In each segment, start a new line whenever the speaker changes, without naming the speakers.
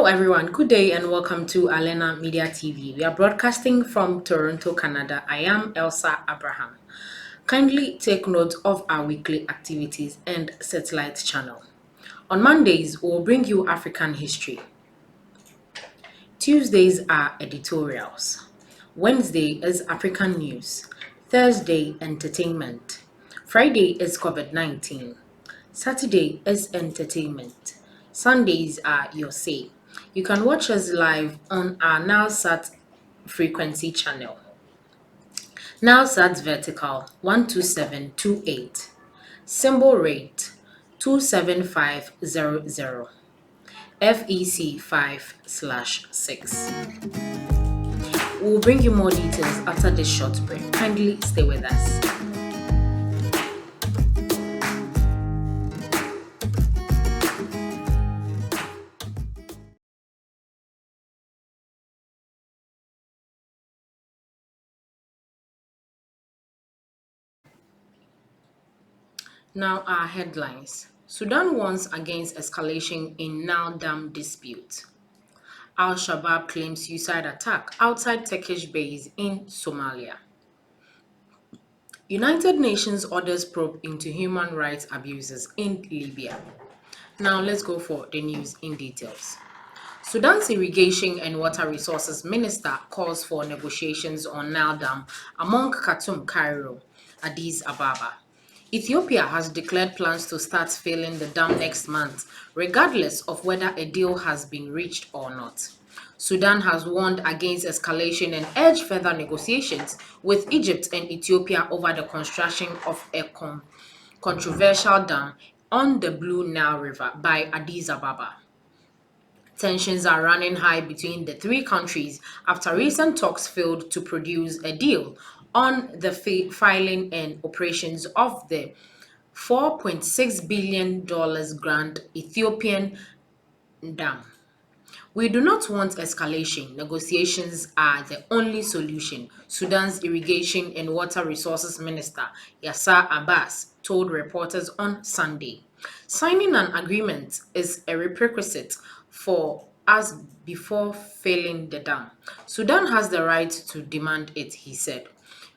Hello, everyone. Good day and welcome to Alena Media TV. We are broadcasting from Toronto, Canada. I am Elsa Abraham. Kindly take note of our weekly activities and satellite channel. On Mondays, we'll bring you African history. Tuesdays are editorials. Wednesday is African news. Thursday, entertainment. Friday is COVID-19. Saturday is entertainment. Sundays are your say. You can watch us live on our NowSat frequency channel. NowSat vertical 12728. Symbol rate 27500. FEC 5/6. We'll bring you more details after this short break. Kindly stay with us. Now our headlines. Sudan warns against escalation in Nile Dam dispute. Al-Shabaab claims suicide attack outside Turkish base in Somalia. United Nations orders probe into human rights abuses in Libya. Now let's go for the news in details. Sudan's Irrigation and Water Resources Minister calls for negotiations on Nile Dam among Khartoum, Cairo, Addis Ababa. Ethiopia has declared plans to start filling the dam next month, regardless of whether a deal has been reached or not. Sudan has warned against escalation and urged further negotiations with Egypt and Ethiopia over the construction of a controversial dam on the Blue Nile River by Addis Ababa. Tensions are running high between the three countries after recent talks failed to produce a deal on the filing and operations of the $4.6 billion grant Ethiopian dam. We do not want escalation. Negotiations are the only solution, Sudan's Irrigation and Water Resources Minister Yasser Abbas told reporters on Sunday. Signing an agreement is a prerequisite for us before filling the dam. Sudan has the right to demand it, he said.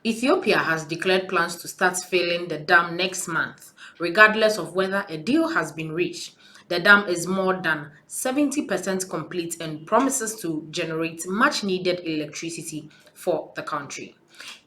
Ethiopia has declared plans to start filling the dam next month, regardless of whether a deal has been reached. The dam is more than 70% complete and promises to generate much needed electricity for the country.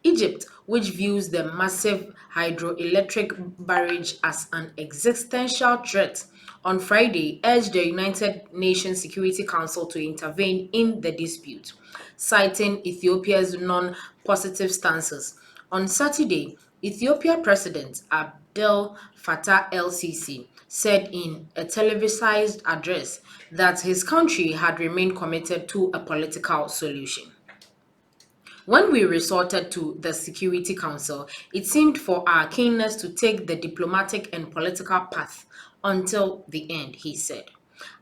Egypt, which views the massive hydroelectric barrage as an existential threat, on Friday urged the United Nations Security Council to intervene in the dispute, citing Ethiopia's non-positive stances. On Saturday, Ethiopia President Abdel Fattah el-Sisi said in a televised address that his country had remained committed to a political solution. When we resorted to the Security Council, it seemed for our keenness to take the diplomatic and political path until the end, he said.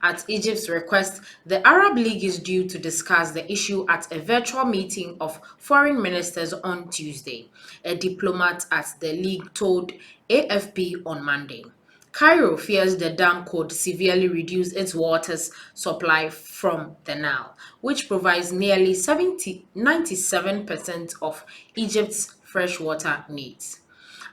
At Egypt's request, the Arab League is due to discuss the issue at a virtual meeting of foreign ministers on Tuesday, a diplomat at the League told AFP on Monday. Cairo fears the dam could severely reduce its water supply from the Nile, which provides nearly 97% of Egypt's freshwater needs.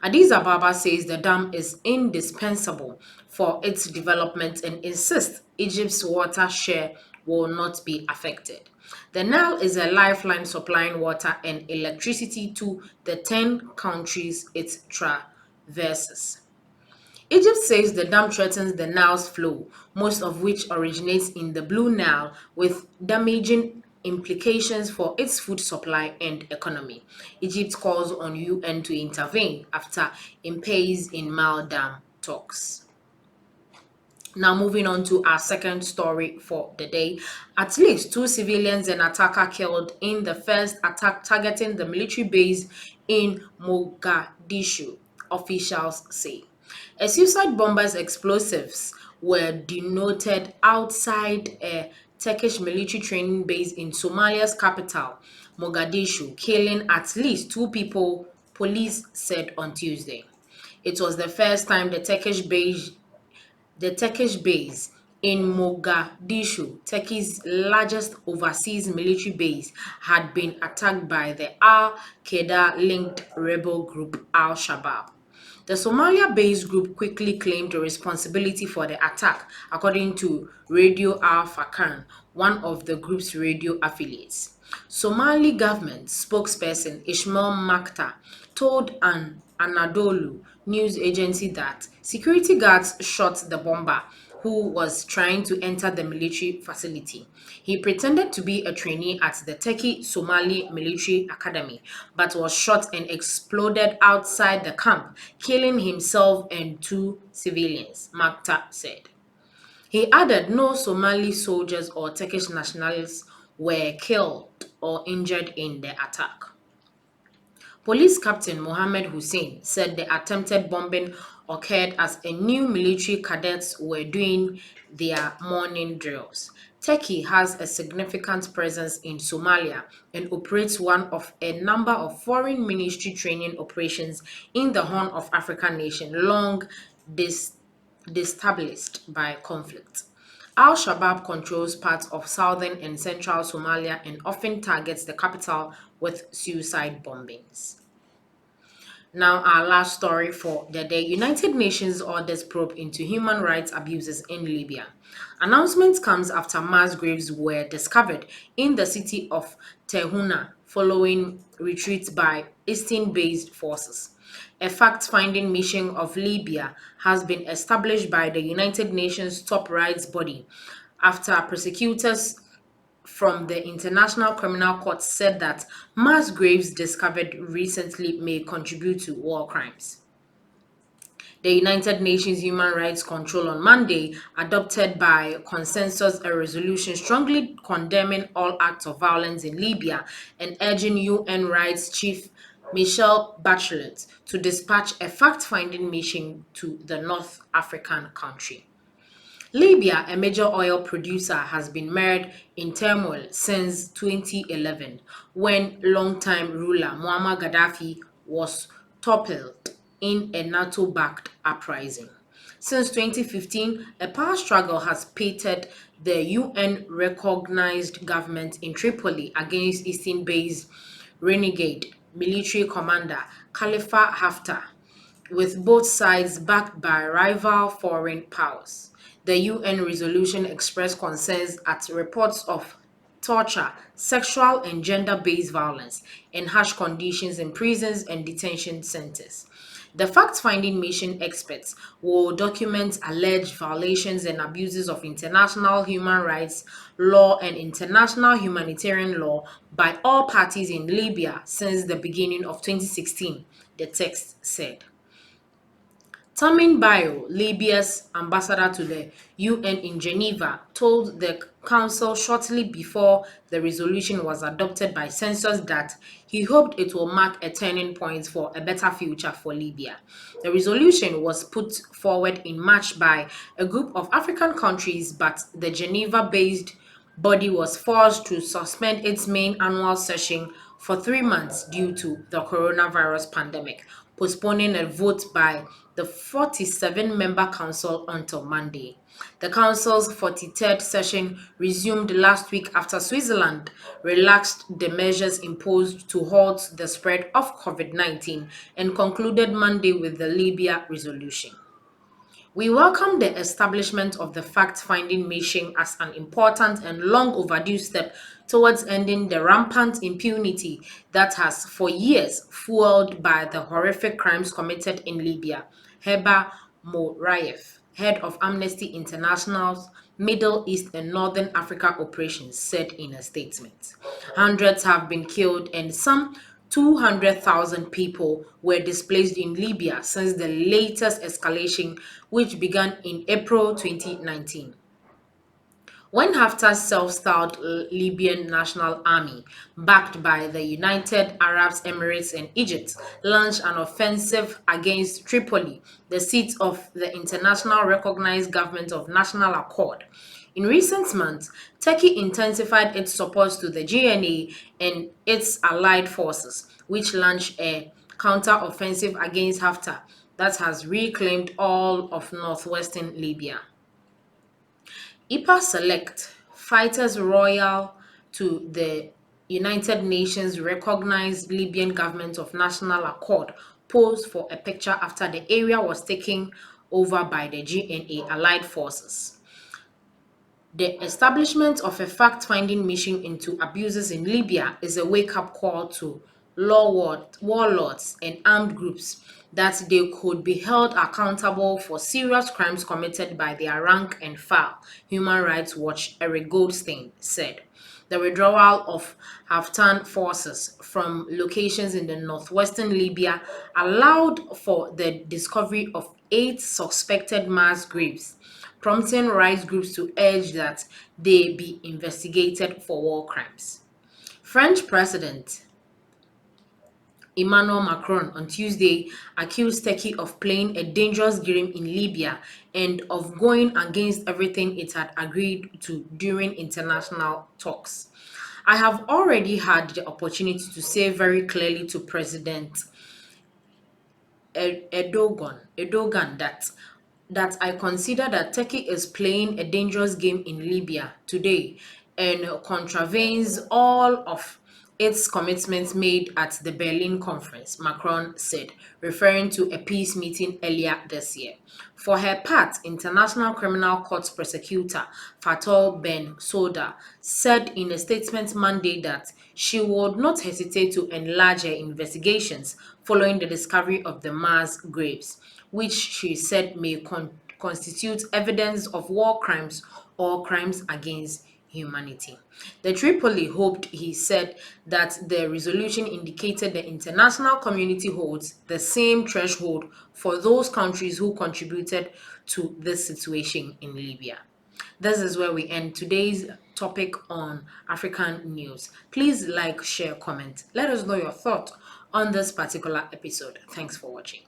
Addis Ababa says the dam is indispensable for its development and insists Egypt's water share will not be affected. The Nile is a lifeline supplying water and electricity to the 10 countries it traverses. Egypt says the dam threatens the Nile's flow, most of which originates in the Blue Nile, with damaging implications for its food supply and economy. Egypt calls on UN to intervene after impasse in Nile dam talks. Now moving on to our second story for the day. At least two civilians and attacker killed in the first attack targeting the military base in Mogadishu, officials say. A suicide bomber's explosives were detonated outside a Turkish military training base in Somalia's capital, Mogadishu, killing at least two people, police said on Tuesday. It was the first time the Turkish base in Mogadishu, Turkey's largest overseas military base, had been attacked by the Al-Qaeda-linked rebel group Al-Shabaab. The Somalia-based group quickly claimed responsibility for the attack, according to Radio Al-Furqan, one of the group's radio affiliates. Somali government spokesperson Ismail Makta told an Anadolu news agency that security guards shot the bomber who was trying to enter the military facility. He pretended to be a trainee at the Turkey Somali Military Academy, but was shot and exploded outside the camp, killing himself and two civilians, Makta said. He added no Somali soldiers or Turkish nationals were killed or injured in the attack. Police Captain Mohammed Hussein said the attempted bombing occurred as a new military cadets were doing their morning drills. Turkey has a significant presence in Somalia and operates one of a number of foreign ministry training operations in the Horn of Africa nation long destabilized by conflict. Al-Shabaab controls parts of southern and central Somalia and often targets the capital with suicide bombings. Now, our last story for the day. United Nations orders probe into human rights abuses in Libya. Announcement comes after mass graves were discovered in the city of Tehuna following retreats by Eastern-based forces. A fact-finding mission of Libya has been established by the United Nations top rights body after prosecutors from the International Criminal Court said that mass graves discovered recently may contribute to war crimes. The United Nations Human Rights Control on Monday adopted by consensus a resolution strongly condemning all acts of violence in Libya and urging UN Rights Chief Michelle Bachelet to dispatch a fact-finding mission to the North African country. Libya, a major oil producer, has been mired in turmoil since 2011 when longtime ruler Muammar Gaddafi was toppled in a NATO-backed uprising. Since 2015, a power struggle has pitted the UN-recognized government in Tripoli against Eastern-based renegade military commander Khalifa Haftar, with both sides backed by rival foreign powers. The UN resolution expressed concerns at reports of torture, sexual and gender-based violence, and harsh conditions in prisons and detention centers. The fact-finding mission experts will document alleged violations and abuses of international human rights law and international humanitarian law by all parties in Libya since the beginning of 2016, the text said. Tamin Bayo, Libya's ambassador to the UN in Geneva, told the Council shortly before the resolution was adopted by census that he hoped it will mark a turning point for a better future for Libya. The resolution was put forward in March by a group of African countries, but the Geneva-based body was forced to suspend its main annual session for 3 months due to the coronavirus pandemic, postponing a vote by the 47-member council until Monday. The council's 43rd session resumed last week after Switzerland relaxed the measures imposed to halt the spread of COVID-19 and concluded Monday with the Libya resolution. We welcome the establishment of the fact-finding mission as an important and long overdue step towards ending the rampant impunity that has for years fueled by the horrific crimes committed in Libya, Heba Morayev, head of Amnesty International's Middle East and Northern Africa operations, said in a statement. Hundreds have been killed and some 200,000 people were displaced in Libya since the latest escalation, which began in April 2019. When Haftar's self-styled Libyan National Army, backed by the United Arab Emirates and Egypt, launched an offensive against Tripoli, the seat of the international recognized government of national accord. In recent months, Turkey intensified its support to the GNA and its allied forces, which launched a counter-offensive against Haftar that has reclaimed all of northwestern Libya. IPA Select, fighters royal to the United Nations recognized Libyan government of national accord, posed for a picture after the area was taken over by the GNA allied forces. The establishment of a fact-finding mission into abuses in Libya is a wake-up call to warlords and armed groups that they could be held accountable for serious crimes committed by their rank and file, Human Rights Watch Eric Goldstein said. The withdrawal of Haftan forces from locations in the northwestern Libya allowed for the discovery of 8 suspected mass graves, prompting rights groups to urge that they be investigated for war crimes. French President Emmanuel Macron on Tuesday accused Turkey of playing a dangerous game in Libya and of going against everything it had agreed to during international talks. I have already had the opportunity to say very clearly to President Erdogan that I consider that Turkey is playing a dangerous game in Libya today and contravenes all of its commitments made at the Berlin conference, Macron said, referring to a peace meeting earlier this year. For her part, International Criminal Court prosecutor Fatou Bensouda said in a statement Monday that she would not hesitate to enlarge her investigations following the discovery of the mass graves, which she said may constitute evidence of war crimes or crimes against humanity. The Tripoli hoped, he said, that the resolution indicated the international community holds the same threshold for those countries who contributed to this situation in Libya. This is where we end today's topic on African news. Please like, share, comment. Let us know your thought on this particular episode. Thanks for watching.